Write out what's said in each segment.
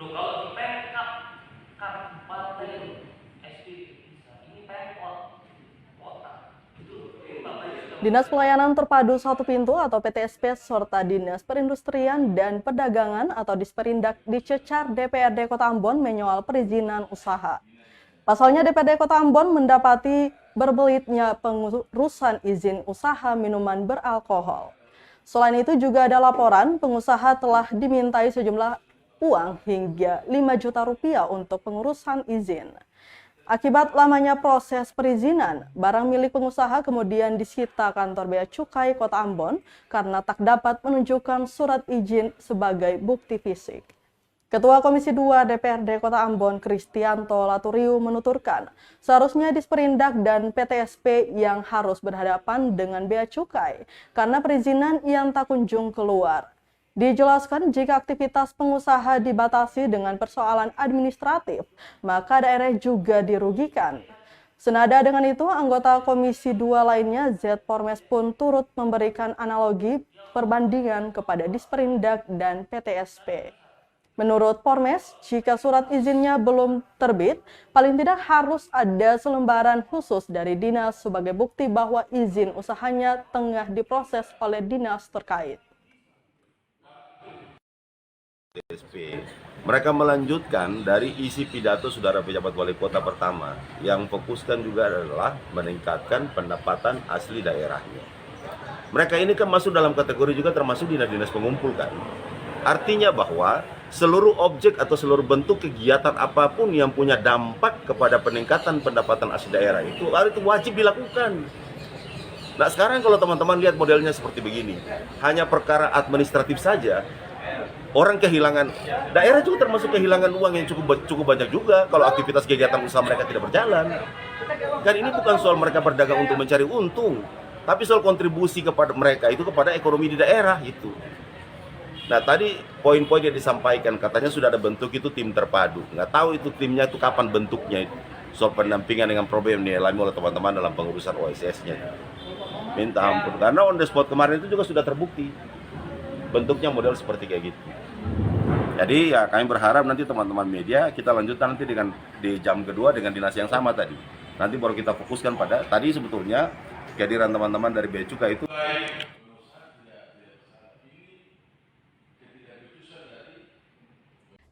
Loh kalau di Pemkap, Kabupaten SD bisa, ini Pemkot kota. Dinas Pelayanan Terpadu Satu Pintu atau PTSP serta Dinas Perindustrian dan Perdagangan atau Disperindak dicecar DPRD Kota Ambon menyoal perizinan usaha. Pasalnya DPRD Kota Ambon mendapati berbelitnya pengurusan izin usaha minuman beralkohol. Selain itu juga ada laporan pengusaha telah dimintai sejumlah uang hingga 5 juta rupiah untuk pengurusan izin. Akibat lamanya proses perizinan, barang milik pengusaha kemudian disita kantor Bea Cukai Kota Ambon karena tak dapat menunjukkan surat izin sebagai bukti fisik. Ketua Komisi 2 DPRD Kota Ambon, Kristianto Laturiu menuturkan, seharusnya Disperindak dan PTSP yang harus berhadapan dengan Bea Cukai karena perizinan yang tak kunjung keluar. Dijelaskan jika aktivitas pengusaha dibatasi dengan persoalan administratif, maka daerah juga dirugikan. Senada dengan itu, anggota Komisi 2 lainnya, Z Pormes pun turut memberikan analogi perbandingan kepada Disperindak dan PTSP. Menurut Pormes, jika surat izinnya belum terbit, paling tidak harus ada selembaran khusus dari dinas sebagai bukti bahwa izin usahanya tengah diproses oleh dinas terkait. Mereka melanjutkan dari isi pidato Saudara Pejabat Wali Kota pertama yang fokuskan juga adalah meningkatkan pendapatan asli daerahnya. Mereka ini kan masuk dalam kategori juga termasuk dinas-dinas pengumpul kan. Artinya bahwa seluruh objek atau seluruh bentuk kegiatan apapun yang punya dampak kepada peningkatan pendapatan asli daerah itu wajib dilakukan. Nah sekarang kalau teman-teman lihat modelnya seperti begini, hanya perkara administratif saja, orang kehilangan, daerah juga termasuk kehilangan uang yang cukup banyak juga kalau aktivitas kegiatan usaha mereka tidak berjalan. Dan ini bukan soal mereka berdagang untuk mencari untung, tapi soal kontribusi kepada mereka itu kepada ekonomi di daerah itu. Nah tadi poin-poin yang disampaikan katanya sudah ada bentuk itu tim terpadu. Nggak tahu itu timnya itu kapan bentuknya itu. Soal pendampingan dengan problem yang dialami oleh teman-teman dalam pengurusan OSS-nya. Minta ampun, karena on the spot kemarin itu juga sudah terbukti bentuknya model seperti kayak gitu. Jadi ya kami berharap nanti teman-teman media kita lanjutkan nanti di jam kedua dengan dinas yang sama tadi. Nanti baru kita fokuskan pada tadi sebetulnya kehadiran teman-teman dari Bea Cukai itu.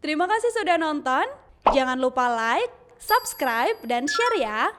Terima kasih sudah nonton. Jangan lupa like, subscribe, dan share ya.